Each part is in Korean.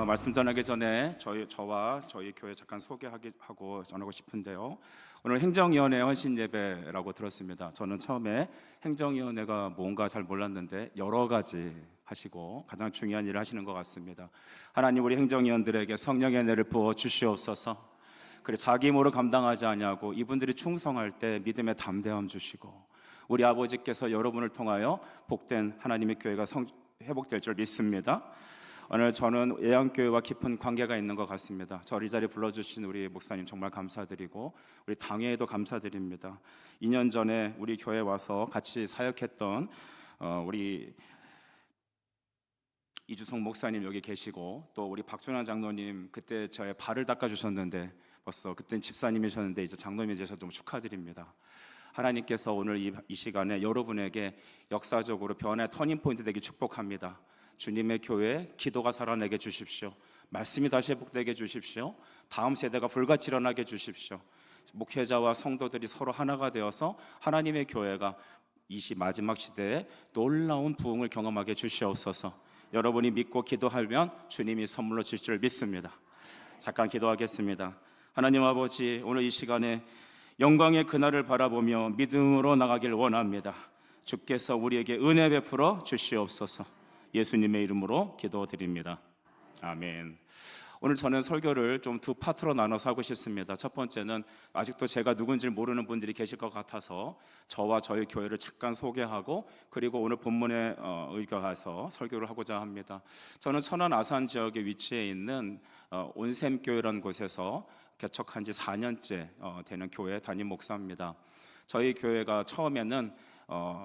말씀 전하기 전에 저와 저희 교회 잠깐 소개하고 전하고 싶은데요. 오늘 행정위원회 헌신 예배라고 들었습니다. 저는 처음에 행정위원회가 뭔가 잘 몰랐는데 여러 가지 하시고 가장 중요한 일을 하시는 것 같습니다. 하나님, 우리 행정위원들에게 성령의 은혜를 부어 주시옵소서. 그래, 자기 힘으로 감당하지 아니하고 이분들이 충성할 때 믿음의 담대함 주시고, 우리 아버지께서 여러분을 통하여 복된 하나님의 교회가 회복될 줄 믿습니다. 오늘 저는 예양교회와 깊은 관계가 있는 것 같습니다. 저를 이 자리에 불러주신 우리 목사님 정말 감사드리고, 우리 당회에도 감사드립니다. 2년 전에 우리 교회에 와서 같이 사역했던 우리 이주성 목사님 여기 계시고, 또 우리 박준환 장로님 그때 저의 발을 닦아주셨는데, 벌써 그때는 집사님이셨는데 이제 장로님이 되셔서 너무 축하드립니다. 하나님께서 오늘 이 시간에 여러분에게 역사적으로 변화의 터닝포인트 되기 축복합니다. 주님의 교회 기도가 살아나게 주십시오. 말씀이 다시 회복되게 주십시오. 다음 세대가 불같이 일어나게 주십시오. 목회자와 성도들이 서로 하나가 되어서 하나님의 교회가 이 마지막 시대에 놀라운 부흥을 경험하게 주시옵소서. 여러분이 믿고 기도하면 주님이 선물로 주실 줄 믿습니다. 잠깐 기도하겠습니다. 하나님 아버지, 오늘 이 시간에 영광의 그날을 바라보며 믿음으로 나가길 원합니다. 주께서 우리에게 은혜 베풀어 주시옵소서. 예수님의 이름으로 기도드립니다. 아멘. 오늘 저는 설교를 좀 두 파트로 나눠서 하고 싶습니다. 첫 번째는 아직도 제가 누군지 모르는 분들이 계실 것 같아서 저와 저희 교회를 잠깐 소개하고, 그리고 오늘 본문에 의거해서 설교를 하고자 합니다. 저는 천안 아산 지역에 위치해 있는 온샘교회라는 곳에서 개척한 지 4년째 되는 교회 담임 목사입니다. 저희 교회가 처음에는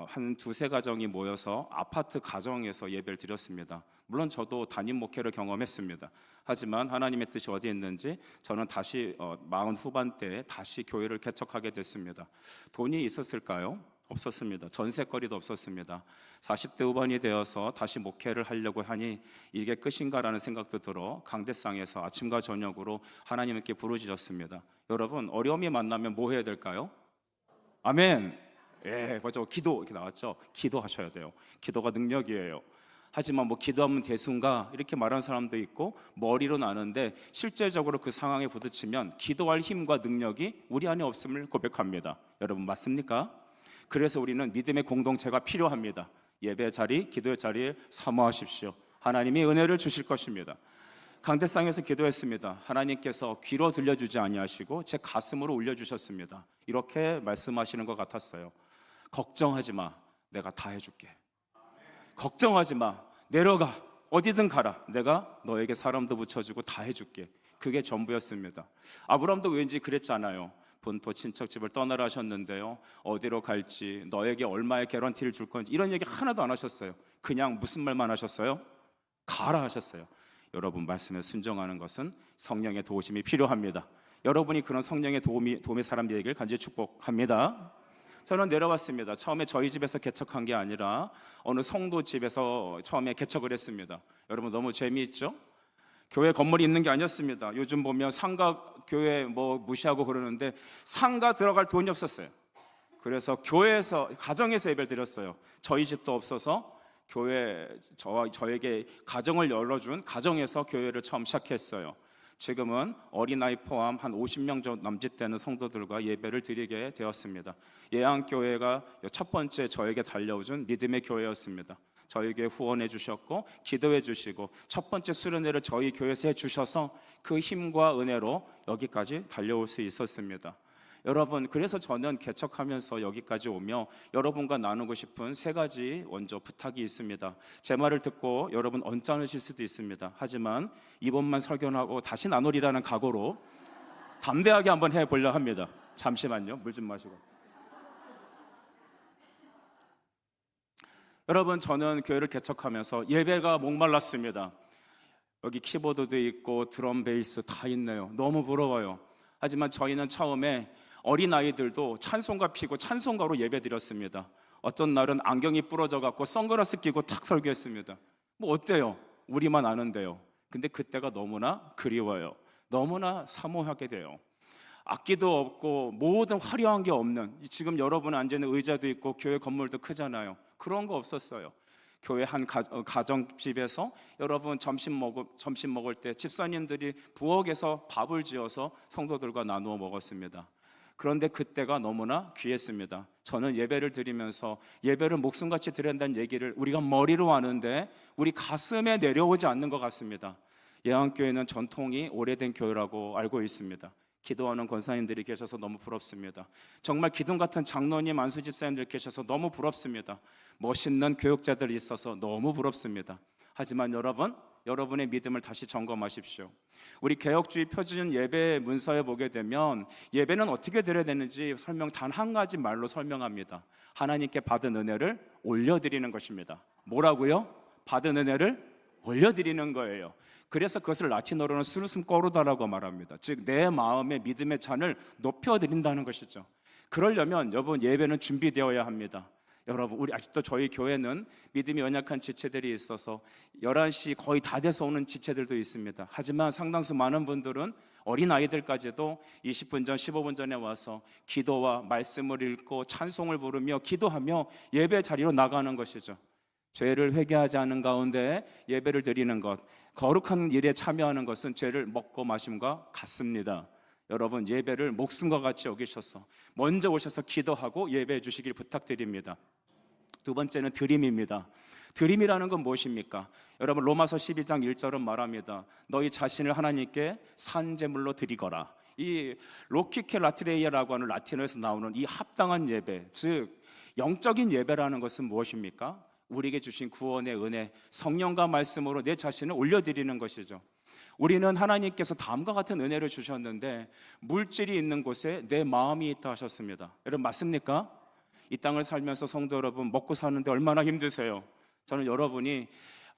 한 두세 가정이 모여서 아파트 가정에서 예배를 드렸습니다. 물론 저도 담임 목회를 경험했습니다. 하지만 하나님의 뜻이 어디에 있는지 저는 다시 40 후반대에 다시 교회를 개척하게 됐습니다. 돈이 있었을까요? 없었습니다. 전세거리도 없었습니다. 40대 후반이 되어서 다시 목회를 하려고 하니 이게 끝인가라는 생각도 들어 강대상에서 아침과 저녁으로 하나님께 부르짖었습니다. 여러분, 어려움이 만나면 뭐 해야 될까요? 아멘. 예, 맞죠. 기도 이렇게 나왔죠. 기도하셔야 돼요. 기도가 능력이에요. 하지만 뭐 기도하면 대수인가 이렇게 말하는 사람도 있고, 머리로는 아는데 실제적으로 그 상황에 부딪히면 기도할 힘과 능력이 우리 안에 없음을 고백합니다. 여러분, 맞습니까? 그래서 우리는 믿음의 공동체가 필요합니다. 예배 자리, 기도의 자리에 사모하십시오. 하나님이 은혜를 주실 것입니다. 강대상에서 기도했습니다. 하나님께서 귀로 들려주지 아니하시고 제 가슴으로 울려주셨습니다. 이렇게 말씀하시는 것 같았어요. 걱정하지 마, 내가 다 해줄게. 걱정하지 마, 내려가, 어디든 가라, 내가 너에게 사람도 붙여주고 다 해줄게. 그게 전부였습니다. 아브라함도 왠지 그랬잖아요. 본토 친척집을 떠나라 하셨는데요, 어디로 갈지, 너에게 얼마의 개런티를 줄 건지 이런 얘기 하나도 안 하셨어요. 그냥 무슨 말만 하셨어요? 가라 하셨어요. 여러분, 말씀에 순종하는 것은 성령의 도우심이 필요합니다. 여러분이 그런 성령의 도움의 사람 되기를 간절히 축복합니다. 저는 내려왔습니다. 처음에 저희 집에서 개척한 게 아니라 어느 성도 집에서 처음에 개척을 했습니다. 여러분, 너무 재미있죠? 교회 건물이 있는 게 아니었습니다. 요즘 보면 상가 교회 뭐 무시하고 그러는데 상가 들어갈 돈이 없었어요. 그래서 교회에서, 가정에서 예배를 드렸어요. 저희 집도 없어서 저에게 가정을 열어준 가정에서 교회를 처음 시작했어요. 지금은 어린아이 포함 한 50명 정도 남짓되는 성도들과 예배를 드리게 되었습니다. 예양교회가 첫 번째 저에게 달려준 믿음의 교회였습니다. 저에게 후원해 주셨고 기도해 주시고 첫 번째 수련회를 저희 교회에서 해주셔서 그 힘과 은혜로 여기까지 달려올 수 있었습니다. 여러분, 그래서 저는 개척하면서 여기까지 오며 여러분과 나누고 싶은 세 가지 먼저 부탁이 있습니다. 제 말을 듣고 여러분 언짢으실 수도 있습니다. 하지만 이번만 설교하고 다시 나누리라는 각오로 담대하게 한번 해보려 합니다. 잠시만요, 물 좀 마시고. 여러분, 저는 교회를 개척하면서 예배가 목말랐습니다. 여기 키보드도 있고 드럼, 베이스 다 있네요. 너무 부러워요. 하지만 저희는 처음에 어린아이들도 찬송가 피고 찬송가로 예배 드렸습니다. 어떤 날은 안경이 부러져 갖고 선글라스 끼고 탁 설교했습니다. 뭐 어때요? 우리만 아는데요. 근데 그때가 너무나 그리워요. 너무나 사모하게 돼요. 악기도 없고 모든 화려한 게 없는, 지금 여러분 앉아 있는 의자도 있고 교회 건물도 크잖아요. 그런 거 없었어요. 교회 한 가정집에서 여러분 점심 먹을 때 집사님들이 부엌에서 밥을 지어서 성도들과 나누어 먹었습니다. 그런데 그때가 너무나 귀했습니다. 저는 예배를 드리면서 예배를 목숨같이 드려야 한다는 얘기를 우리가 머리로 하는데 우리 가슴에 내려오지 않는 것 같습니다. 예한교회는 전통이 오래된 교회라고 알고 있습니다. 기도하는 권사님들이 계셔서 너무 부럽습니다. 정말 기둥 같은 장로님, 안수 집사님들 계셔서 너무 부럽습니다. 멋있는 교육자들이 있어서 너무 부럽습니다. 하지만 여러분의 믿음을 다시 점검하십시오. 우리 개혁주의 표준 예배 문서에 보게 되면 예배는 어떻게 드려야 되는지 단 한 가지 말로 설명합니다. 하나님께 받은 은혜를 올려드리는 것입니다. 뭐라고요? 받은 은혜를 올려드리는 거예요. 그래서 그것을 라틴어로는 스루슴 꼬르다라고 말합니다. 즉 내 마음의 믿음의 잔을 높여드린다는 것이죠. 그러려면 여러분 예배는 준비되어야 합니다. 여러분 우리 아직도 저희 교회는 믿음이 연약한 지체들이 있어서 11시 거의 다 돼서 오는 지체들도 있습니다. 하지만 상당수 많은 분들은 어린아이들까지도 20분 전 15분 전에 와서 기도와 말씀을 읽고 찬송을 부르며 기도하며 예배 자리로 나가는 것이죠. 죄를 회개하지 않은 가운데 예배를 드리는 것, 거룩한 일에 참여하는 것은 죄를 먹고 마심과 같습니다. 여러분 예배를 목숨과 같이 여기셔서 먼저 오셔서 기도하고 예배해 주시길 부탁드립니다. 두 번째는 드림입니다. 드림이라는 건 무엇입니까? 여러분 로마서 12장 1절은 말합니다. 너희 자신을 하나님께 산제물로 드리거라. 이 로키케 라트레이아라고 하는 라틴어에서 나오는 이 합당한 예배, 즉 영적인 예배라는 것은 무엇입니까? 우리에게 주신 구원의 은혜, 성령과 말씀으로 내 자신을 올려드리는 것이죠. 우리는 하나님께서 다음과 같은 은혜를 주셨는데 물질이 있는 곳에 내 마음이 있다 하셨습니다. 여러분 맞습니까? 이 땅을 살면서 성도 여러분 먹고 사는데 얼마나 힘드세요? 저는 여러분이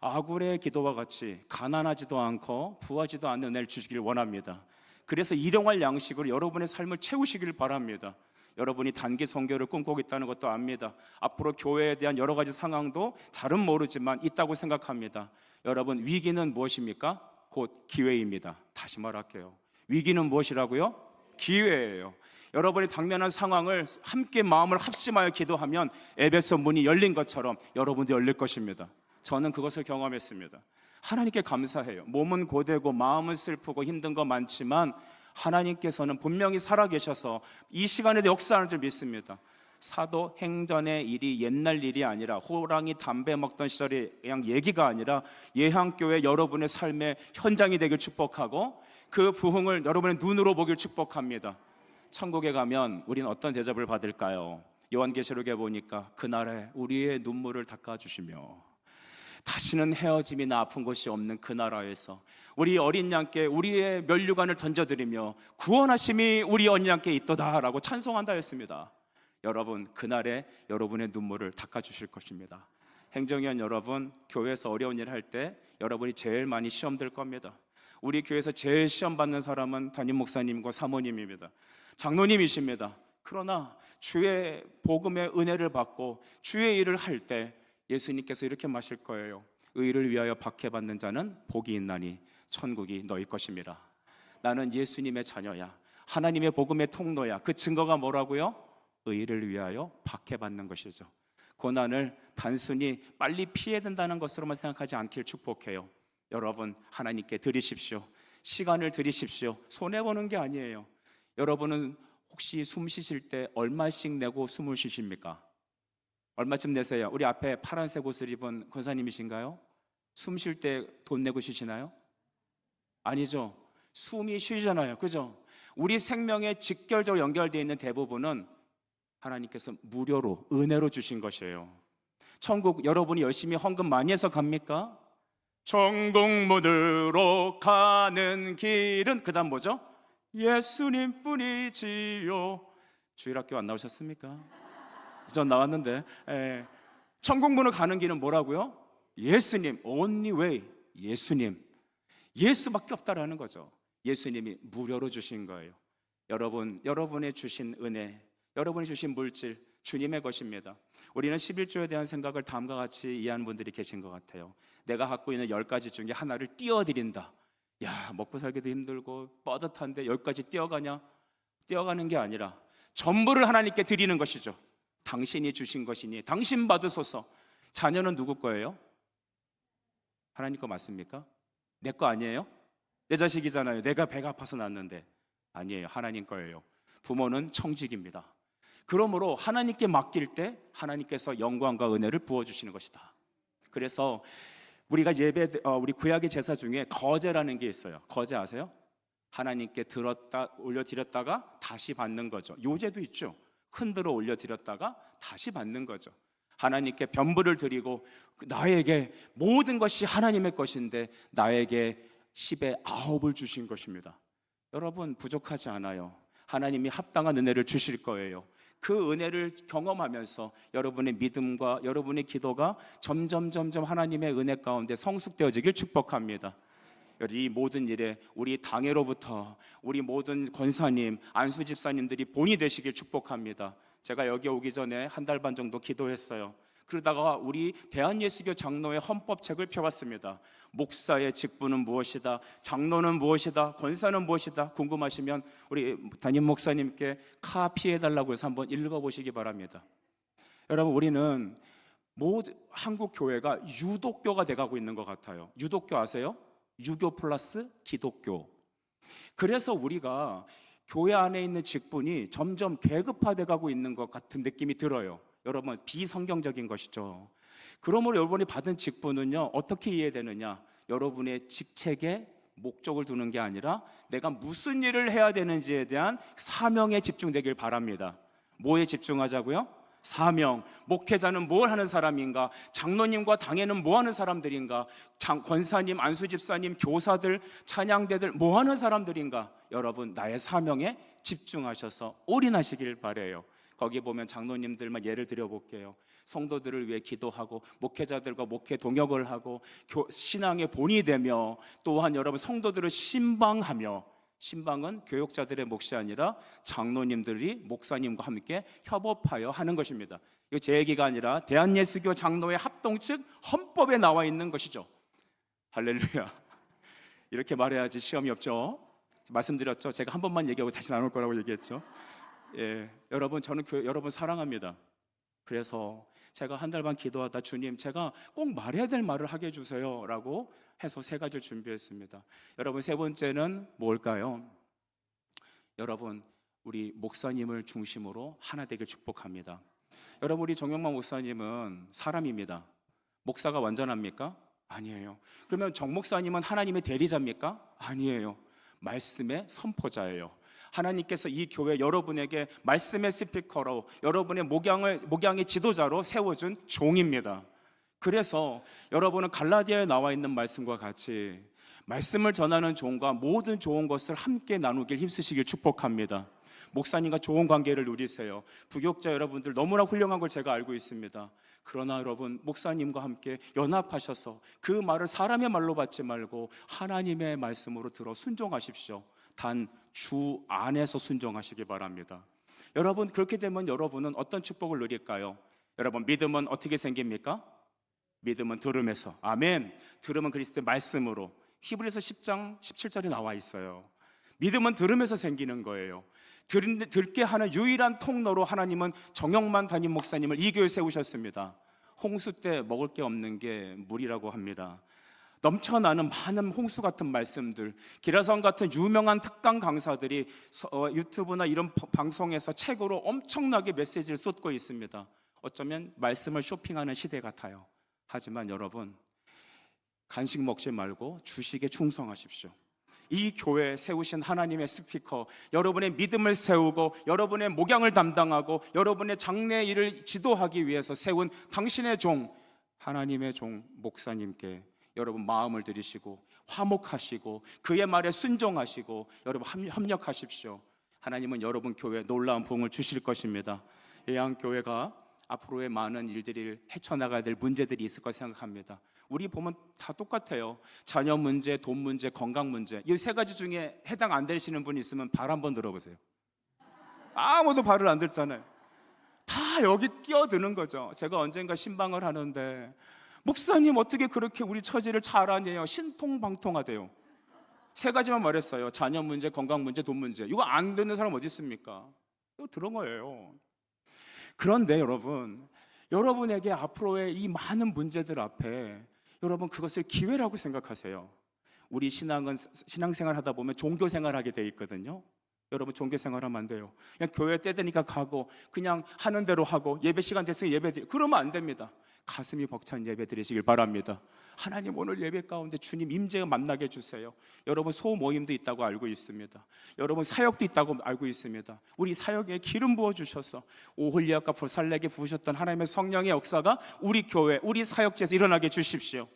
아굴의 기도와 같이 가난하지도 않고 부하지도 않는 은혜를 주시길 원합니다. 그래서 일용할 양식으로 여러분의 삶을 채우시길 바랍니다. 여러분이 단기 선교를 꿈꾸고 있다는 것도 압니다. 앞으로 교회에 대한 여러 가지 상황도 잘은 모르지만 있다고 생각합니다. 여러분 위기는 무엇입니까? 곧 기회입니다. 다시 말할게요. 위기는 무엇이라고요? 기회예요. 여러분이 당면한 상황을 함께 마음을 합심하여 기도하면 에베소 문이 열린 것처럼 여러분도 열릴 것입니다. 저는 그것을 경험했습니다. 하나님께 감사해요. 몸은 고되고 마음은 슬프고 힘든 거 많지만 하나님께서는 분명히 살아계셔서 이 시간에도 역사하는 줄 믿습니다. 사도행전의 일이 옛날 일이 아니라 호랑이 담배 먹던 시절의 그냥 얘기가 아니라 예향교회 여러분의 삶의 현장이 되길 축복하고 그 부흥을 여러분의 눈으로 보길 축복합니다. 천국에 가면 우리는 어떤 대접을 받을까요? 요한계시록에 보니까 그날에 우리의 눈물을 닦아주시며 다시는 헤어짐이나 아픈 곳이 없는 그 나라에서 우리 어린 양께 우리의 면류관을 던져드리며 구원하심이 우리 어린 양께 있도다라고 찬송한다 했습니다. 여러분 그날에 여러분의 눈물을 닦아주실 것입니다. 행정위원 여러분, 교회에서 어려운 일 할 때 여러분이 제일 많이 시험 들 겁니다. 우리 교회에서 제일 시험 받는 사람은 담임 목사님과 사모님입니다. 장로님이십니다. 그러나 주의 복음의 은혜를 받고 주의 일을 할 때 예수님께서 이렇게 마실 거예요. 의를 위하여 박해받는 자는 복이 있나니 천국이 너희 것입니다. 나는 예수님의 자녀야. 하나님의 복음의 통로야. 그 증거가 뭐라고요? 의를 위하여 박해받는 것이죠. 고난을 단순히 빨리 피해야 된다는 것으로만 생각하지 않길 축복해요. 여러분 하나님께 드리십시오. 시간을 드리십시오. 손해보는 게 아니에요. 여러분은 혹시 숨 쉬실 때 얼마씩 내고 숨을 쉬십니까? 얼마쯤 내세요? 우리 앞에 파란색 옷을 입은 권사님이신가요? 숨 쉴 때 돈 내고 쉬시나요? 아니죠. 숨이 쉬잖아요. 그죠? 우리 생명에 직결적으로 연결되어 있는 대부분은 하나님께서 무료로 은혜로 주신 것이에요. 천국 여러분이 열심히 헌금 많이 해서 갑니까? 천국문으로 가는 길은 그 다음 뭐죠? 예수님뿐이지요. 주일학교 안 나오셨습니까? 전 나왔는데. 천국문으로 가는 길은 뭐라고요? 예수님, only way. 예수님, 예수밖에 없다라는 거죠. 예수님이 무료로 주신 거예요. 여러분의 주신 은혜, 여러분이 주신 물질 주님의 것입니다. 우리는 11조에 대한 생각을 다음과 같이 이해하는 분들이 계신 것 같아요. 내가 갖고 있는 10가지 중에 하나를 띄워드린다. 야, 먹고 살기도 힘들고 뻗듯한데 10가지 띄어가냐? 띄어가는 게 아니라 전부를 하나님께 드리는 것이죠. 당신이 주신 것이니 당신 받으소서. 자녀는 누구 거예요? 하나님 거 맞습니까? 내 거 아니에요? 내 자식이잖아요. 내가 배가 아파서 낳았는데. 아니에요. 하나님 거예요. 부모는 청직입니다. 그러므로 하나님께 맡길 때 하나님께서 영광과 은혜를 부어주시는 것이다. 그래서 우리가 우리 구약의 제사 중에 거제라는 게 있어요. 거제 아세요? 하나님께 올려드렸다가 다시 받는 거죠. 요제도 있죠. 흔들어 올려드렸다가 다시 받는 거죠. 하나님께 변불을 드리고 나에게 모든 것이 하나님의 것인데 나에게 10의 9을 주신 것입니다. 여러분 부족하지 않아요. 하나님이 합당한 은혜를 주실 거예요. 그 은혜를 경험하면서 여러분의 믿음과 여러분의 기도가 점점 하나님의 은혜 가운데 성숙되어지길 축복합니다. 이 모든 일에 우리 당회로부터 우리 모든 권사님, 안수 집사님들이 본이 되시길 축복합니다. 제가 여기 오기 전에 한 달 반 정도 기도했어요. 그러다가 우리 대한예수교 장로의 헌법책을 펴봤습니다. 목사의 직분은 무엇이다, 장로는 무엇이다, 권사는 무엇이다 궁금하시면 우리 담임 목사님께 카피해달라고 해서 한번 읽어보시기 바랍니다. 여러분 우리는 모두 한국 교회가 유독교가 돼가고 있는 것 같아요. 유독교 아세요? 유교 플러스 기독교. 그래서 우리가 교회 안에 있는 직분이 점점 계급화돼 가고 있는 것 같은 느낌이 들어요. 여러분 비성경적인 것이죠. 그러므로 여러분이 받은 직분은요 어떻게 이해되느냐, 여러분의 직책에 목적을 두는 게 아니라 내가 무슨 일을 해야 되는지에 대한 사명에 집중되길 바랍니다. 뭐에 집중하자고요? 사명. 목회자는 뭘 하는 사람인가? 장로님과 당회는 뭐 하는 사람들인가? 권사님, 안수집사님, 교사들, 찬양대들 뭐 하는 사람들인가? 여러분 나의 사명에 집중하셔서 올인하시길 바래요. 거기 보면 장로님들만 예를 들어볼게요. 성도들을 위해 기도하고 목회자들과 목회 동역을 하고 신앙의 본이 되며 또한 여러분 성도들을 신방하며, 신방은 교역자들의 몫이 아니라 장로님들이 목사님과 함께 협업하여 하는 것입니다. 이거 제 얘기가 아니라 대한예수교 장로회 합동 측 헌법에 나와 있는 것이죠. 할렐루야. 이렇게 말해야지 시험이 없죠. 말씀드렸죠. 제가 한 번만 얘기하고 다시 안 올 거라고 얘기했죠. 예, 여러분 저는 여러분 사랑합니다. 그래서 제가 한 달 반 기도하다 주님 제가 꼭 말해야 될 말을 하게 해주세요 라고 해서 3가지를 준비했습니다. 여러분 세 번째는 뭘까요? 여러분 우리 목사님을 중심으로 하나 되길 축복합니다. 여러분 우리 정영만 목사님은 사람입니다. 목사가 완전합니까? 아니에요. 그러면 정 목사님은 하나님의 대리자입니까? 아니에요. 말씀의 선포자예요. 하나님께서 이 교회 여러분에게 말씀의 스피커로 여러분의 목양의 지도자로 세워준 종입니다. 그래서 여러분은 갈라디아에 나와 있는 말씀과 같이 말씀을 전하는 종과 모든 좋은 것을 함께 나누길 힘쓰시길 축복합니다. 목사님과 좋은 관계를 누리세요. 부교육자 여러분들 너무나 훌륭한 걸 제가 알고 있습니다. 그러나 여러분 목사님과 함께 연합하셔서 그 말을 사람의 말로 받지 말고 하나님의 말씀으로 들어 순종하십시오. 단 주 안에서 순종하시기 바랍니다. 여러분 그렇게 되면 여러분은 어떤 축복을 누릴까요? 여러분 믿음은 어떻게 생깁니까? 믿음은 들음에서. 아멘. 들음은 그리스도의 말씀으로. 히브리서 10장 17절에 나와 있어요. 믿음은 들음에서 생기는 거예요. 듣게 하는 유일한 통로로 하나님은 정영만 담임 목사님을 이 교회에 세우셨습니다. 홍수 때 먹을 게 없는 게 물이라고 합니다. 넘쳐나는 많은 홍수 같은 말씀들, 기라성 같은 유명한 특강 강사들이 유튜브나 이런 방송에서 책으로 엄청나게 메시지를 쏟고 있습니다. 어쩌면 말씀을 쇼핑하는 시대 같아요. 하지만 여러분 간식 먹지 말고 주식에 충성하십시오. 이 교회에 세우신 하나님의 스피커, 여러분의 믿음을 세우고 여러분의 목양을 담당하고 여러분의 장래 일을 지도하기 위해서 세운 당신의 종, 하나님의 종 목사님께 여러분 마음을 들이시고 화목하시고 그의 말에 순종하시고 여러분 협력하십시오. 하나님은 여러분 교회에 놀라운 부흥을 주실 것입니다. 예양교회가 앞으로의 많은 일들이 헤쳐나가야 될 문제들이 있을 거 생각합니다. 우리 보면 다 똑같아요. 자녀 문제, 돈 문제, 건강 문제. 이 3가지 중에 해당 안 되시는 분이 있으면 발 한번 들어보세요. 아무도 발을 안 들잖아요. 다 여기 끼어드는 거죠. 제가 언젠가 신방을 하는데 목사님 어떻게 그렇게 우리 처지를 잘 아네요. 신통방통하대요. 3가지만 말했어요. 자녀 문제, 건강 문제, 돈 문제. 이거 안 되는 사람 어디 있습니까? 이거 들은 거예요. 그런데 여러분 여러분에게 앞으로의 이 많은 문제들 앞에 여러분 그것을 기회라고 생각하세요. 우리 신앙생활 하다 보면 종교생활 하게 돼 있거든요. 여러분 종교생활 하면 안 돼요. 그냥 교회 때 되니까 가고 그냥 하는 대로 하고 예배 시간 됐으면 예배 드리고 그러면 안 됩니다. 가슴이 벅찬 예배 드리시길 바랍니다. 하나님 오늘 예배 가운데 주님 임재 만나게 해주세요. 여러분 소모임도 있다고 알고 있습니다. 여러분 사역도 있다고 알고 있습니다. 우리 사역에 기름 부어주셔서 오홀리아과 부살레게 부으셨던 하나님의 성령의 역사가 우리 교회 우리 사역지에서 일어나게 해주십시오.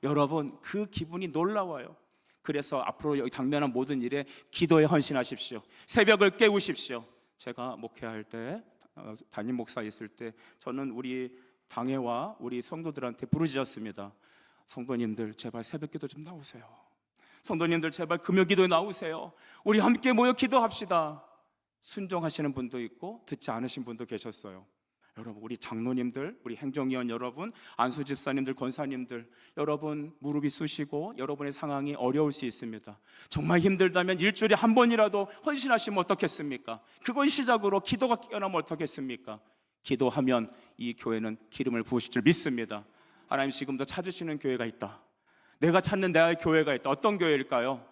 여러분 그 기분이 놀라워요. 그래서 앞으로 여기 당면한 모든 일에 기도에 헌신하십시오. 새벽을 깨우십시오. 제가 목회할 때 담임 목사 있을 때 저는 우리 당회와 우리 성도들한테 부르짖었습니다. 성도님들 제발 새벽기도 좀 나오세요. 성도님들 제발 금요기도에 나오세요. 우리 함께 모여 기도합시다. 순종하시는 분도 있고 듣지 않으신 분도 계셨어요. 여러분 우리 장로님들, 우리 행정위원 여러분, 안수 집사님들, 권사님들 여러분 무릎이 쑤시고 여러분의 상황이 어려울 수 있습니다. 정말 힘들다면 일주일에 한 번이라도 헌신하시면 어떻겠습니까? 그걸 시작으로 기도가 깨어나면 어떻겠습니까? 기도하면 이 교회는 기름을 부으실 줄 믿습니다. 하나님 지금도 찾으시는 교회가 있다. 내가 찾는 내 교회가 있다. 어떤 교회일까요?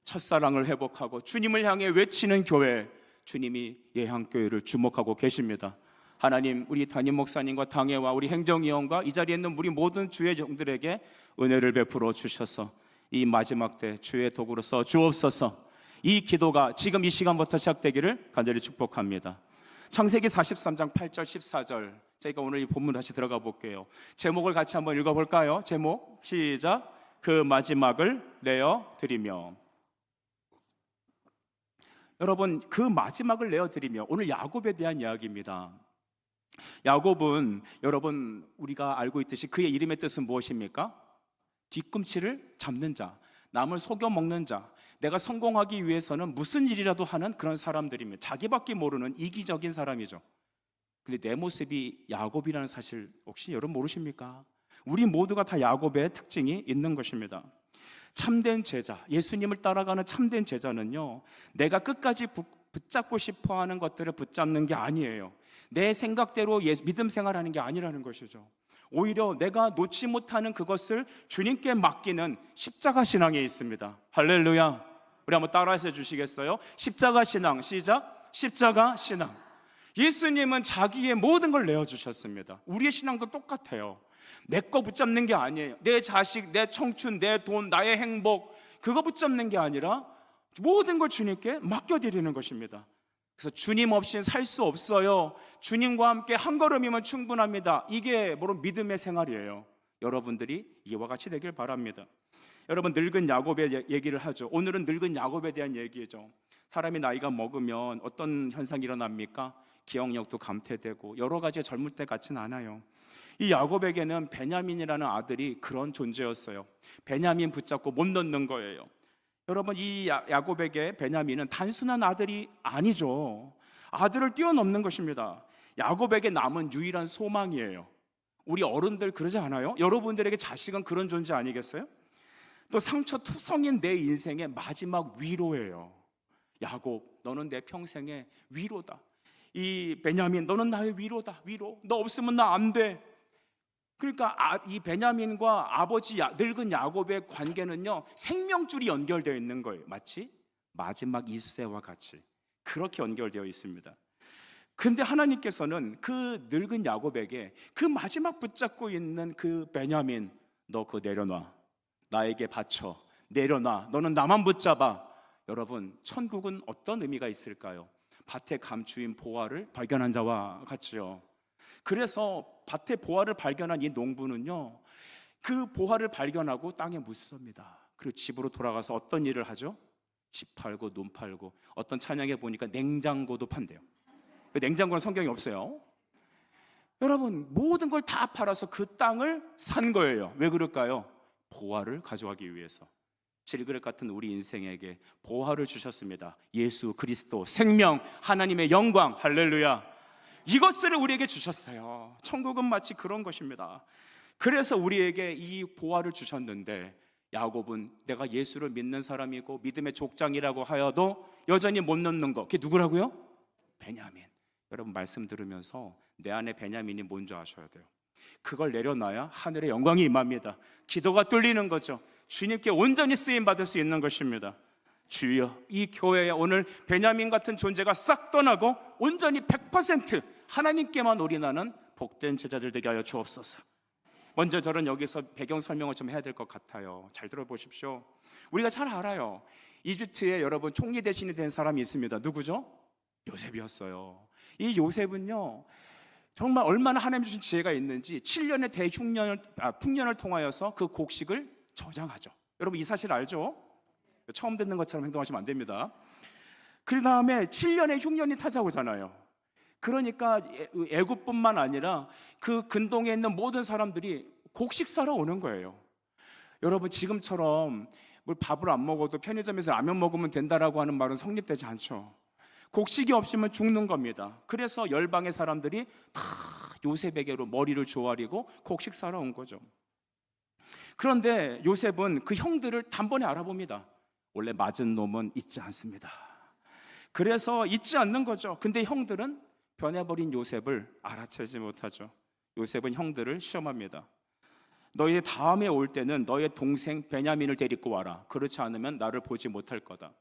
첫사랑을 회복하고 주님을 향해 외치는 교회, 주님이 예향교회를 주목하고 계십니다. 하나님 우리 담임 목사님과 당회와 우리 행정위원과 이 자리에 있는 우리 모든 주의 종들에게 은혜를 베풀어 주셔서 이 마지막 때 주의 도구로 써 주옵소서. 이 기도가 지금 이 시간부터 시작되기를 간절히 축복합니다. 창세기 43장 8절 14절 저희가 오늘 이 본문 다시 들어가 볼게요. 제목을 같이 한번 읽어볼까요? 제목 시작. 그 마지막을 내어드리며. 여러분 그 마지막을 내어드리며 오늘 야곱에 대한 이야기입니다. 야곱은 여러분 우리가 알고 있듯이 그의 이름의 뜻은 무엇입니까? 뒤꿈치를 잡는 자, 남을 속여 먹는 자, 내가 성공하기 위해서는 무슨 일이라도 하는 그런 사람들입니다. 자기밖에 모르는 이기적인 사람이죠. 근데 내 모습이 야곱이라는 사실 혹시 여러분 모르십니까? 우리 모두가 다 야곱의 특징이 있는 것입니다. 참된 제자, 예수님을 따라가는 참된 제자는요, 내가 끝까지 붙잡고 싶어하는 것들을 붙잡는 게 아니에요. 내 생각대로 믿음 생활하는 게 아니라는 것이죠. 오히려 내가 놓지 못하는 그것을 주님께 맡기는 십자가 신앙에 있습니다. 할렐루야. 우리 한번 따라해서 주시겠어요? 십자가 신앙 시작. 십자가 신앙. 예수님은 자기의 모든 걸 내어주셨습니다. 우리의 신앙도 똑같아요. 내 거 붙잡는 게 아니에요. 내 자식, 내 청춘, 내 돈, 나의 행복 그거 붙잡는 게 아니라 모든 걸 주님께 맡겨드리는 것입니다. 그래서 주님 없이는 살 수 없어요. 주님과 함께 한 걸음이면 충분합니다. 이게 바로 믿음의 생활이에요. 여러분들이 이와 같이 되길 바랍니다. 여러분 늙은 야곱의 얘기를 하죠. 오늘은 늙은 야곱에 대한 얘기죠. 사람이 나이가 먹으면 어떤 현상이 일어납니까? 기억력도 감퇴되고 여러 가지 젊을 때 같지는 않아요. 이 야곱에게는 베냐민이라는 아들이 그런 존재였어요. 베냐민 붙잡고 못 넣는 거예요. 여러분 이 야곱에게 베냐민은 단순한 아들이 아니죠. 아들을 뛰어넘는 것입니다. 야곱에게 남은 유일한 소망이에요. 우리 어른들 그러지 않아요? 여러분들에게 자식은 그런 존재 아니겠어요? 또 상처투성인 내 인생의 마지막 위로예요. 야곱, 너는 내 평생의 위로다. 이 베냐민, 너는 나의 위로다. 위로. 너 없으면 나 안 돼. 그러니까 이 베냐민과 아버지 늙은 야곱의 관계는요, 생명줄이 연결되어 있는 거예요. 마치 마지막 이수세와 같이 그렇게 연결되어 있습니다. 근데 하나님께서는 그 늙은 야곱에게 그 마지막 붙잡고 있는 그 베냐민, 너 그거 내려놔. 나에게 바쳐. 내려놔. 너는 나만 붙잡아. 여러분 천국은 어떤 의미가 있을까요? 밭에 감추인 보화를 발견한 자와 같지요. 그래서 밭에 보화를 발견한 이 농부는요, 그 보화를 발견하고 땅에 묻습니다. 그리고 집으로 돌아가서 어떤 일을 하죠? 집 팔고 눈 팔고, 어떤 찬양에 보니까 냉장고도 판대요. 냉장고는 성경이 없어요. 여러분 모든 걸 다 팔아서 그 땅을 산 거예요. 왜 그럴까요? 보화를 가져가기 위해서. 질그릇 같은 우리 인생에게 보화를 주셨습니다. 예수 그리스도, 생명, 하나님의 영광, 할렐루야. 이것을 우리에게 주셨어요. 천국은 마치 그런 것입니다. 그래서 우리에게 이 보화를 주셨는데 야곱은 내가 예수를 믿는 사람이고 믿음의 족장이라고 하여도 여전히 못 넣는 거. 그게 누구라고요? 베냐민. 여러분 말씀 들으면서 내 안에 베냐민이 뭔지 아셔야 돼요. 그걸 내려놔야 하늘의 영광이 임합니다. 기도가 뚫리는 거죠. 주님께 온전히 쓰임 받을 수 있는 것입니다. 주여, 이 교회에 오늘 베냐민 같은 존재가 싹 떠나고 온전히 100% 하나님께만 올인하는 복된 제자들 되게 하여 주옵소서. 먼저 저는 여기서 배경 설명을 좀 해야 될 것 같아요. 잘 들어보십시오. 우리가 잘 알아요. 이집트에 여러분 총리 대신이 된 사람이 있습니다. 누구죠? 요셉이었어요. 이 요셉은요, 정말 얼마나 하나님 주신 지혜가 있는지 7년의 풍년을 통하여서 그 곡식을 저장하죠. 여러분 이 사실 알죠? 처음 듣는 것처럼 행동하시면 안 됩니다. 그 다음에 7년의 흉년이 찾아오잖아요. 그러니까 애굽뿐만 아니라 그 근동에 있는 모든 사람들이 곡식 사러 오는 거예요. 여러분 지금처럼 뭘 밥을 안 먹어도 편의점에서 라면 먹으면 된다라고 하는 말은 성립되지 않죠. 곡식이 없으면 죽는 겁니다. 그래서 열방의 사람들이 다 요셉에게로 머리를 조아리고 곡식 사러 온 거죠. 그런데 요셉은 그 형들을 단번에 알아봅니다. 원래 맞은 놈은 잊지 않습니다. 그래서 잊지 않는 거죠. 근데 형들은 변해버린 요셉을 알아채지 못하죠. 요셉은 형들을 시험합니다. 너희 다음에 올 때는 너의 동생 베냐민을 데리고 와라. 그렇지 않으면 나를 보지 못할 거다.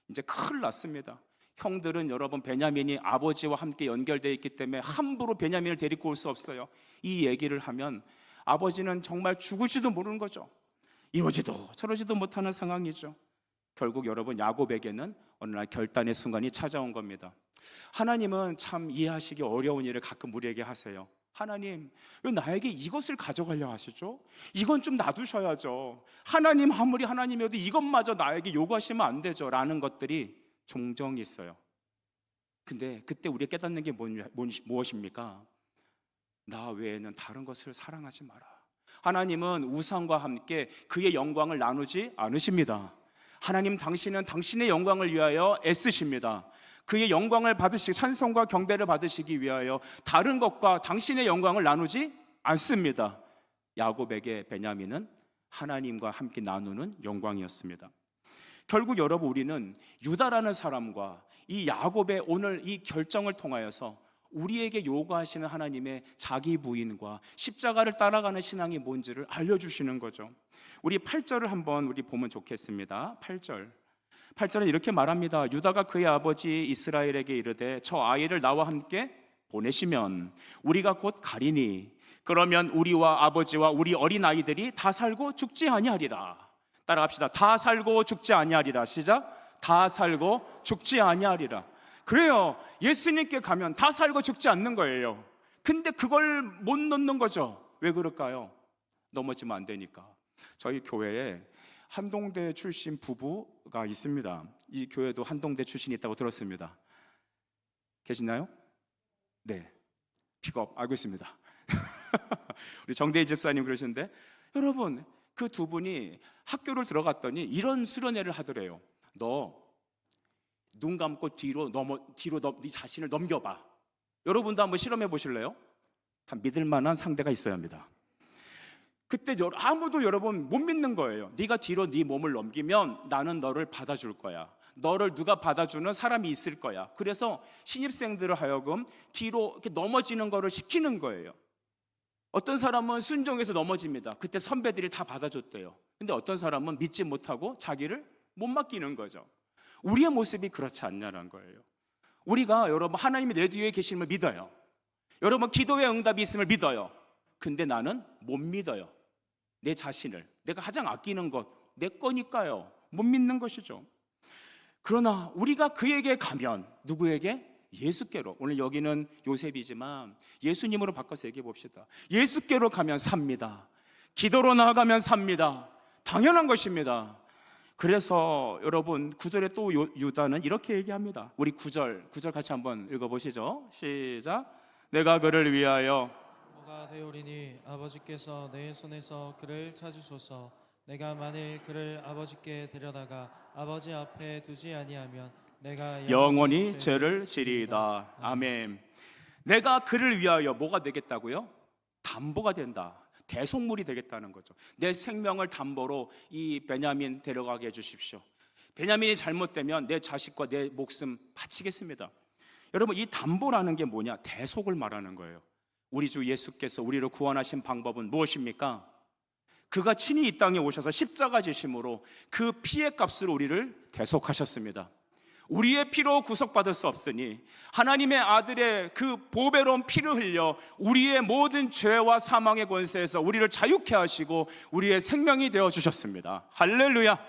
이제 큰일 났습니다. 형들은 여러분 베냐민이 아버지와 함께 연결되어 있기 때문에 함부로 베냐민을 데리고 올 수 없어요. 이 얘기를 하면 아버지는 정말 죽을지도 모르는 거죠. 이러지도 저러지도 못하는 상황이죠. 결국 여러분 야곱에게는 어느 날 결단의 순간이 찾아온 겁니다. 하나님은 참 이해하시기 어려운 일을 가끔 우리에게 하세요. 하나님, 왜 나에게 이것을 가져가려 하시죠? 이건 좀 놔두셔야죠. 하나님 아무리 하나님이어도 이것마저 나에게 요구하시면 안 되죠 라는 것들이 종종 있어요. 근데 그때 우리가 깨닫는 게 무엇입니까? 나 외에는 다른 것을 사랑하지 마라. 하나님은 우상과 함께 그의 영광을 나누지 않으십니다. 하나님 당신은 당신의 영광을 위하여 애쓰십니다. 그의 영광을 받으시기, 찬송과 경배를 받으시기 위하여 다른 것과 당신의 영광을 나누지 않습니다. 야곱에게 베냐민은 하나님과 함께 나누는 영광이었습니다. 결국 여러분 우리는 유다라는 사람과 이 야곱의 오늘 이 결정을 통하여서 우리에게 요구하시는 하나님의 자기 부인과 십자가를 따라가는 신앙이 뭔지를 알려주시는 거죠. 우리 8절을 한번 우리 보면 좋겠습니다. 8절은 이렇게 말합니다. 유다가 그의 아버지 이스라엘에게 이르되 저 아이를 나와 함께 보내시면 우리가 곧 가리니 그러면 우리와 아버지와 우리 어린 아이들이 다 살고 죽지 아니하리라. 따라갑시다. 다 살고 죽지 아니하리라. 시작. 다 살고 죽지 아니하리라. 그래요. 예수님께 가면 다 살고 죽지 않는 거예요. 근데 그걸 못 넣는 거죠. 왜 그럴까요? 넘어지면 안 되니까. 저희 교회에 한동대 출신 부부가 있습니다. 이 교회도 한동대 출신이 있다고 들었습니다. 계시나요? 네. 픽업 알고 있습니다. 우리 정대희 집사님 그러시는데 여러분 그 두 분이 학교를 들어갔더니 이런 수련회를 하더래요. 너 눈 감고 뒤로 네 자신을 넘겨봐. 여러분도 한번 실험해 보실래요? 다 믿을 만한 상대가 있어야 합니다. 그때 아무도 여러분 못 믿는 거예요. 네가 뒤로 네 몸을 넘기면 나는 너를 받아줄 거야. 너를 누가 받아주는 사람이 있을 거야. 그래서 신입생들을 하여금 뒤로 이렇게 넘어지는 거를 시키는 거예요. 어떤 사람은 순종해서 넘어집니다. 그때 선배들이 다 받아줬대요. 근데 어떤 사람은 믿지 못하고 자기를 못 맡기는 거죠. 우리의 모습이 그렇지 않냐는 거예요. 우리가 여러분 하나님이 내 뒤에 계심을 믿어요. 여러분 기도의 응답이 있음을 믿어요. 근데 나는 못 믿어요. 내 자신을, 내가 가장 아끼는 것, 내 거니까요. 못 믿는 것이죠. 그러나 우리가 그에게 가면 누구에게? 예수께로. 오늘 여기는 요셉이지만 예수님으로 바꿔서 얘기해 봅시다. 예수께로 가면 삽니다. 기도로 나아가면 삽니다. 당연한 것입니다. 그래서 여러분 9절에 또 유다는 이렇게 얘기합니다. 우리 9절 같이 한번 읽어보시죠. 시작. 내가 그를 위하여 뭐가 되오리니 아버지께서 내 손에서 그를 찾으소서. 내가 만일 그를 아버지께 데려다가 아버지 앞에 두지 아니하면 내가 영원히 죄를 지리이다. 아멘. 내가 그를 위하여 뭐가 되겠다고요? 담보가 된다. 대속물이 되겠다는 거죠. 내 생명을 담보로 이 베냐민 데려가게 해주십시오. 베냐민이 잘못되면 내 자식과 내 목숨 바치겠습니다. 여러분, 이 담보라는 게 뭐냐? 대속을 말하는 거예요. 우리 주 예수께서 우리를 구원하신 방법은 무엇입니까? 그가 친히 이 땅에 오셔서 십자가 지심으로 그 피의 값으로 우리를 대속하셨습니다. 우리의 피로 구속받을 수 없으니 하나님의 아들의 그 보배로운 피를 흘려 우리의 모든 죄와 사망의 권세에서 우리를 자유케 하시고 우리의 생명이 되어 주셨습니다. 할렐루야.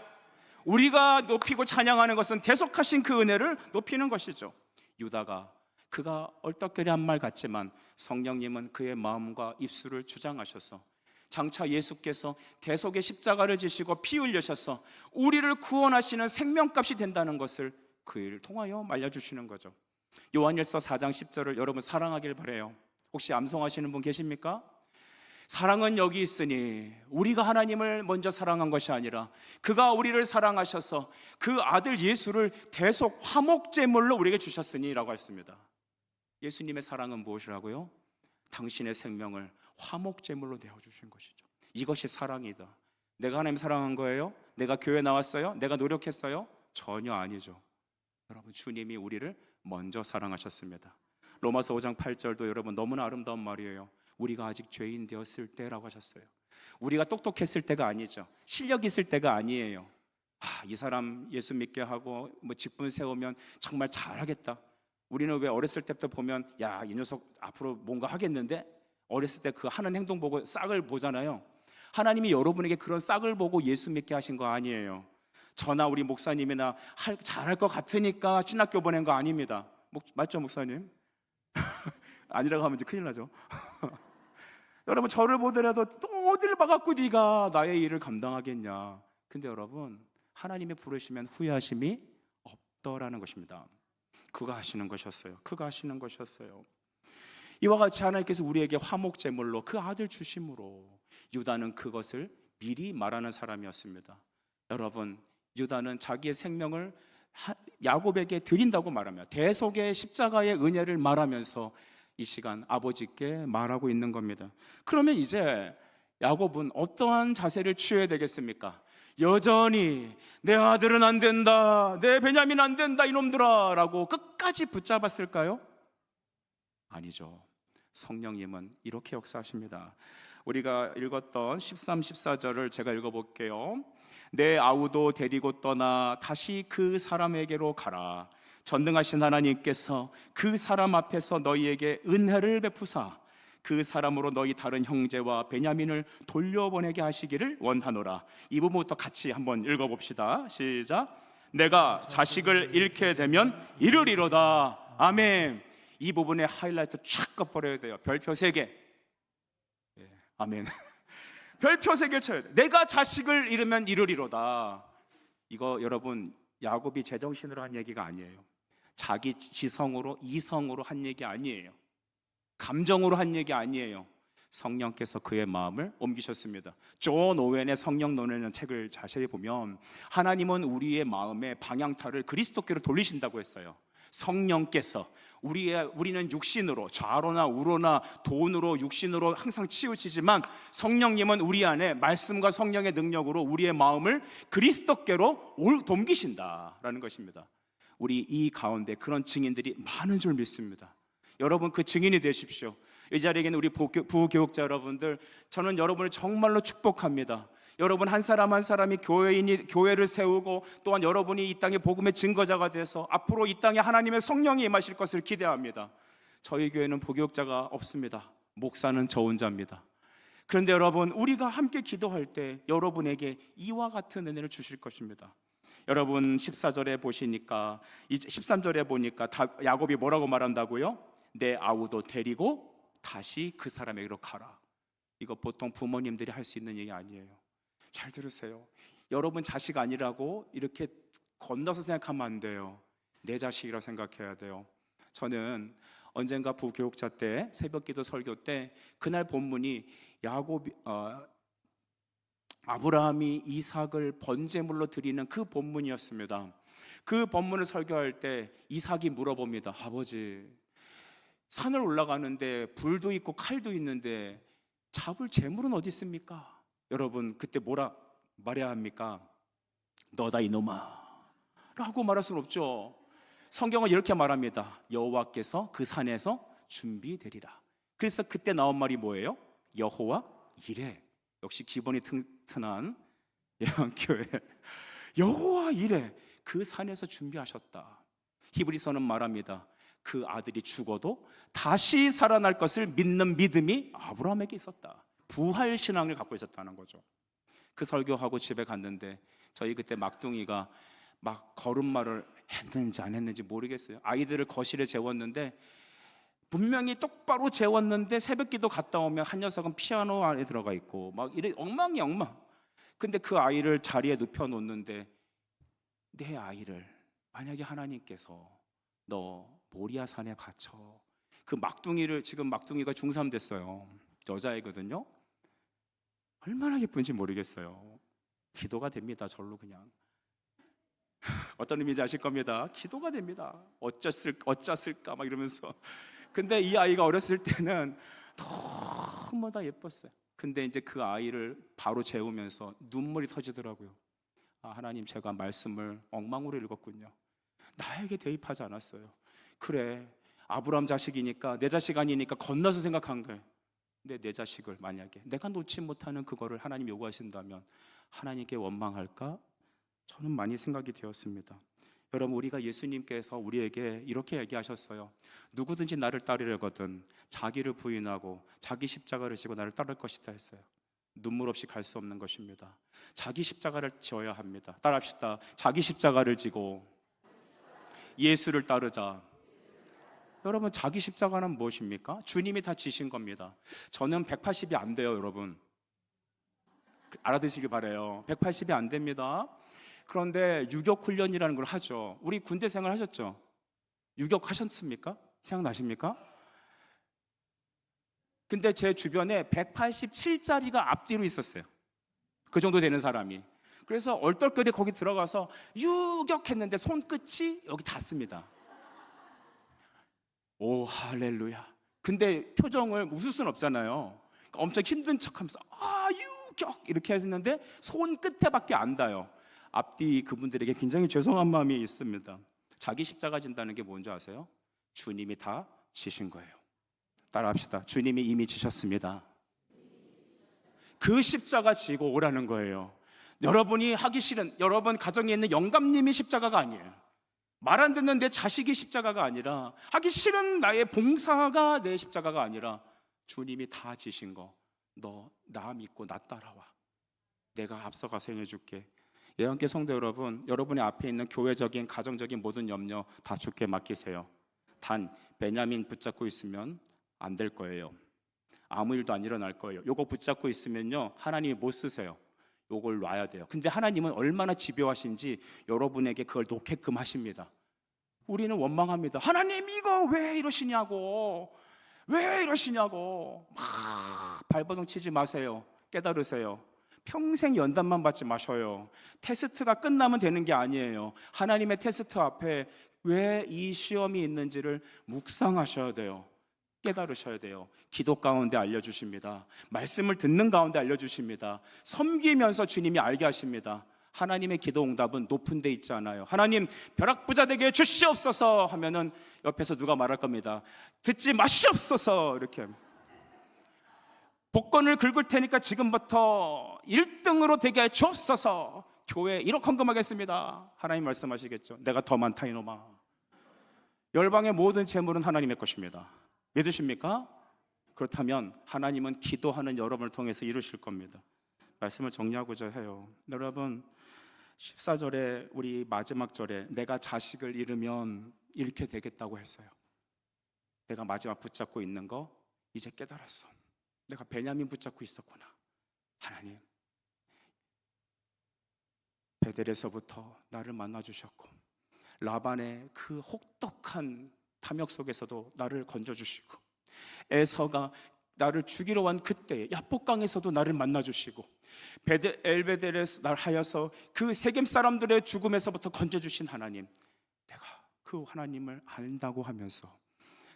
우리가 높이고 찬양하는 것은 대속하신 그 은혜를 높이는 것이죠. 유다가 그가 얼떨결에 한 말 같지만 성령님은 그의 마음과 입술을 주장하셔서 장차 예수께서 대속의 십자가를 지시고 피 흘리셔서 우리를 구원하시는 생명값이 된다는 것을 그 일을 통하여 말려주시는 거죠. 요한일서 4장 10절을 여러분 사랑하길 바라요. 혹시 암송하시는 분 계십니까? 사랑은 여기 있으니 우리가 하나님을 먼저 사랑한 것이 아니라 그가 우리를 사랑하셔서 그 아들 예수를 대속 화목제물로 우리에게 주셨으니 라고 했습니다. 예수님의 사랑은 무엇이라고요? 당신의 생명을 화목제물로 내어주신 것이죠. 이것이 사랑이다. 내가 하나님 사랑한 거예요? 내가 교회 나왔어요? 내가 노력했어요? 전혀 아니죠. 여러분, 주님이 우리를 먼저 사랑하셨습니다. 로마서 5장 8절도 여러분 너무나 아름다운 말이에요. 우리가 아직 죄인 되었을 때라고 하셨어요. 우리가 똑똑했을 때가 아니죠. 실력 있을 때가 아니에요. 이 사람 예수 믿게 하고 뭐 직분 세우면 정말 잘하겠다. 우리는 왜 어렸을 때부터 보면 야, 이 녀석 앞으로 뭔가 하겠는데? 어렸을 때 그 하는 행동 보고 싹을 보잖아요. 하나님이 여러분에게 그런 싹을 보고 예수 믿게 하신 거 아니에요. 저나 우리 목사님이나 잘할 것 같으니까 신학교 보낸 거 아닙니다. 맞죠, 목사님? 아니라고 하면 이제 큰일 나죠. 여러분, 저를 보더라도 또 어디를 봐갖고 네가 나의 일을 감당하겠냐. 근데 여러분, 하나님이 부르시면 후회하심이 없더라는 것입니다. 그가 하시는 것이었어요. 그가 하시는 것이었어요. 이와 같이 하나님께서 우리에게 화목제물로 그 아들 주심으로 유다는 그것을 미리 말하는 사람이었습니다. 여러분, 유다는 자기의 생명을 야곱에게 드린다고 말하며 대속의 십자가의 은혜를 말하면서 이 시간 아버지께 말하고 있는 겁니다. 그러면 이제 야곱은 어떠한 자세를 취해야 되겠습니까? 여전히 내 아들은 안 된다, 내 베냐민 안 된다 이놈들아 라고 끝까지 붙잡았을까요? 아니죠. 성령님은 이렇게 역사하십니다. 우리가 읽었던 13, 14절을 제가 읽어볼게요. 내 아우도 데리고 떠나 다시 그 사람에게로 가라. 전능하신 하나님께서 그 사람 앞에서 너희에게 은혜를 베푸사 그 사람으로 너희 다른 형제와 베냐민을 돌려보내게 하시기를 원하노라. 이 부분부터 같이 한번 읽어봅시다. 시작. 내가 자식을 잃게 되면 이르리로다. 아멘. 이 부분에 하이라이트 촥 꺼버려야 돼요. 별표 3개. 아멘. 별표 3개를 쳐야 돼. 내가 자식을 잃으면 이르리로다. 이거 여러분 야곱이 제정신으로 한 얘기가 아니에요. 자기 지성으로 이성으로 한 얘기 아니에요. 감정으로 한 얘기 아니에요. 성령께서 그의 마음을 옮기셨습니다. 존 오웬의 성령론이라는 책을 자세히 보면 하나님은 우리의 마음의 방향타를 그리스도께로 돌리신다고 했어요. 성령께서 우리는 육신으로 좌로나 우로나 돈으로 육신으로 항상 치우치지만 성령님은 우리 안에 말씀과 성령의 능력으로 우리의 마음을 그리스도께로 옮기신다라는 것입니다. 우리 이 가운데 그런 증인들이 많은 줄 믿습니다. 여러분 그 증인이 되십시오. 이 자리에는 우리 부교육자 여러분들, 저는 여러분을 정말로 축복합니다. 여러분 한 사람 한 사람이 교회를 세우고 또한 여러분이 이 땅의 복음의 증거자가 돼서 앞으로 이 땅에 하나님의 성령이 임하실 것을 기대합니다. 저희 교회는 부교육자가 없습니다. 목사는 저 혼자입니다. 그런데 여러분, 우리가 함께 기도할 때 여러분에게 이와 같은 은혜를 주실 것입니다. 여러분 14절에 보시니까, 13절에 보니까 야곱이 뭐라고 말한다고요? 내 아우도 데리고 다시 그 사람에게로 가라. 이거 보통 부모님들이 할 수 있는 얘기 아니에요. 잘 들으세요. 여러분 자식 아니라고 이렇게 건너서 생각하면 안 돼요. 내 자식이라고 생각해야 돼요. 저는 언젠가 부교육자 때 새벽기도 설교 때 그날 본문이 아브라함이 이삭을 번제물로 드리는 그 본문이었습니다. 그 본문을 설교할 때 이삭이 물어봅니다. 아버지, 산을 올라가는데 불도 있고 칼도 있는데 잡을 재물은 어디 있습니까? 여러분 그때 뭐라 말해야 합니까? 너다 이놈아 라고 말할 수는 없죠. 성경은 이렇게 말합니다. 여호와께서 그 산에서 준비되리라. 그래서 그때 나온 말이 뭐예요? 여호와 이레. 역시 기본이 튼튼한 예언교회. 여호와 이레. 그 산에서 준비하셨다. 히브리서는 말합니다. 그 아들이 죽어도 다시 살아날 것을 믿는 믿음이 아브라함에게 있었다. 부활 신앙을 갖고 있었다는 거죠. 그 설교하고 집에 갔는데 저희 그때 막둥이가 막 걸음마를 했는지 안 했는지 모르겠어요. 아이들을 거실에 재웠는데 분명히 똑바로 재웠는데 새벽기도 갔다 오면 한 녀석은 피아노 안에 들어가 있고 막 이래 엉망이 엉망. 근데 그 아이를 자리에 눕혀 놓는데 내 아이를 만약에 하나님께서 너 모리아 산에 바쳐, 그 막둥이를, 지금 막둥이가 중3 됐어요. 여자애거든요. 얼마나 예쁜지 모르겠어요. 기도가 됩니다. 절로 그냥. 어떤 의미인지 아실 겁니다. 기도가 됩니다. 어쩌을까 막 이러면서. 근데 이 아이가 어렸을 때는 너무나 예뻤어요. 근데 이제 그 아이를 바로 재우면서 눈물이 터지더라고요. 아, 하나님, 제가 말씀을 엉망으로 읽었군요. 나에게 대입하지 않았어요. 그래, 아브라함 자식이니까, 내 자식 아니니까 건너서 생각한 거예요. 근데 내 자식을 만약에 내가 놓지 못하는 그거를 하나님 요구하신다면 하나님께 원망할까? 저는 많이 생각이 되었습니다. 여러분, 우리가 예수님께서 우리에게 이렇게 얘기하셨어요. 누구든지 나를 따르려거든 자기를 부인하고 자기 십자가를 지고 나를 따를 것이다 했어요. 눈물 없이 갈 수 없는 것입니다. 자기 십자가를 지어야 합니다. 따라합시다. 자기 십자가를 지고 예수를 따르자. 여러분, 자기 십자가는 무엇입니까? 주님이 다 지신 겁니다. 저는 180이 안 돼요, 여러분. 알아두시기 바라요. 180이 안 됩니다. 그런데 유격 훈련이라는 걸 하죠. 우리 군대 생활 하셨죠? 유격 하셨습니까? 생각나십니까? 근데 제 주변에 187짜리가 앞뒤로 있었어요. 그 정도 되는 사람이. 그래서 얼떨결에 거기 들어가서 유격했는데 손끝이 여기 닿습니다. 오, 할렐루야. 근데 표정을 웃을 순 없잖아요. 그러니까 엄청 힘든 척하면서 아, 유격 이렇게 했는데 손끝에밖에 안 닿아요. 앞뒤 그분들에게 굉장히 죄송한 마음이 있습니다. 자기 십자가 진다는 게 뭔지 아세요? 주님이 다 지신 거예요. 따라합시다. 주님이 이미 지셨습니다. 그 십자가 지고 오라는 거예요. 여러분이 하기 싫은, 여러분 가정에 있는 영감님이 십자가가 아니에요. 말 안 듣는 내 자식이 십자가가 아니라, 하기 싫은 나의 봉사가 내 십자가가 아니라 주님이 다 지신 거. 너 나 믿고 나 따라와. 내가 앞서가서 행해줄게. 예언교 성도 여러분, 여러분의 앞에 있는 교회적인 가정적인 모든 염려 다 주께 맡기세요. 단 베냐민 붙잡고 있으면 안 될 거예요. 아무 일도 안 일어날 거예요. 요거 붙잡고 있으면요 하나님이 못 쓰세요. 요걸 놔야 돼요. 근데 하나님은 얼마나 집요하신지 여러분에게 그걸 놓게끔 하십니다. 우리는 원망합니다. 하나님 이거 왜 이러시냐고, 왜 이러시냐고. 막 발버둥 치지 마세요. 깨달으세요. 평생 연단만 받지 마셔요. 테스트가 끝나면 되는 게 아니에요. 하나님의 테스트 앞에 왜 이 시험이 있는지를 묵상하셔야 돼요. 깨달으셔야 돼요. 기도 가운데 알려주십니다. 말씀을 듣는 가운데 알려주십니다. 섬기면서 주님이 알게 하십니다. 하나님의 기도 응답은 높은 데 있지 않아요. 하나님 벼락부자 되게 주시옵소서 하면은 옆에서 누가 말할 겁니다. 듣지 마시옵소서. 이렇게 복권을 긁을 테니까 지금부터 1등으로 되게 해 주옵소서. 교회 1억 헌금하겠습니다. 하나님 말씀하시겠죠. 내가 더 많다 이놈아. 열방의 모든 재물은 하나님의 것입니다. 믿으십니까? 그렇다면 하나님은 기도하는 여러분을 통해서 이루실 겁니다. 말씀을 정리하고자 해요. 여러분, 14절에 우리 마지막 절에 내가 자식을 잃으면 잃게 되겠다고 했어요. 내가 마지막 붙잡고 있는 거 이제 깨달았어. 내가 베냐민 붙잡고 있었구나. 하나님, 베델에서부터 나를 만나주셨고 라반의 그 혹독한 탐욕 속에서도 나를 건져주시고 에서가 나를 죽이러 온 그때 야복강에서도 나를 만나주시고 엘베델에서 날 하여서 그 세겜 사람들의 죽음에서부터 건져주신 하나님, 내가 그 하나님을 안다고 하면서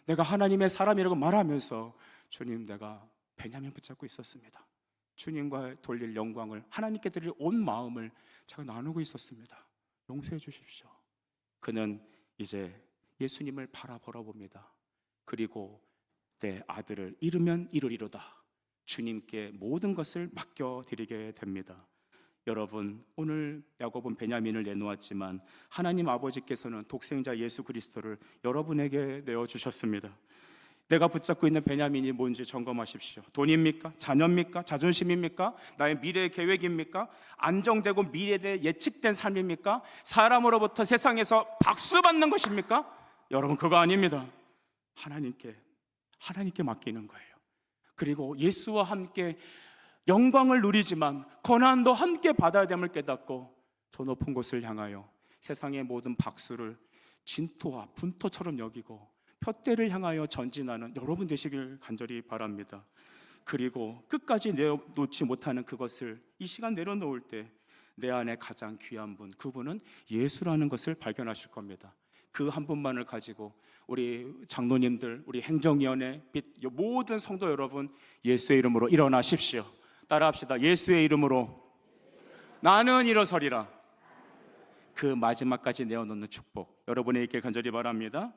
내가 하나님의 사람이라고 말하면서 주님, 내가 베냐민 붙잡고 있었습니다. 주님과 돌릴 영광을, 하나님께 드릴 온 마음을 제가 나누고 있었습니다. 용서해 주십시오. 그는 이제 예수님을 바라보러 봅니다. 그리고 내 아들을 잃으면 이르리로다. 주님께 모든 것을 맡겨드리게 됩니다. 여러분, 오늘 야곱은 베냐민을 내놓았지만 하나님 아버지께서는 독생자 예수 그리스도를 여러분에게 내어주셨습니다. 내가 붙잡고 있는 베냐민이 뭔지 점검하십시오. 돈입니까? 자녀입니까? 자존심입니까? 나의 미래 계획입니까? 안정되고 미래에 예측된 삶입니까? 사람으로부터 세상에서 박수 받는 것입니까? 여러분, 그거 아닙니다. 하나님께 맡기는 거예요. 그리고 예수와 함께 영광을 누리지만 고난도 함께 받아야 됨을 깨닫고 저 높은 곳을 향하여 세상의 모든 박수를 진토와 분토처럼 여기고 푯대를 향하여 전진하는 여러분 되시길 간절히 바랍니다. 그리고 끝까지 내어놓지 못하는 그것을 이 시간 내려놓을 때 내 안에 가장 귀한 분, 그분은 예수라는 것을 발견하실 겁니다. 그 한 분만을 가지고 우리 장로님들, 우리 행정위원회, 모든 성도 여러분, 예수의 이름으로 일어나십시오. 따라합시다. 예수의 이름으로 나는 일어서리라. 그 마지막까지 내어놓는 축복 여러분에게 간절히 바랍니다.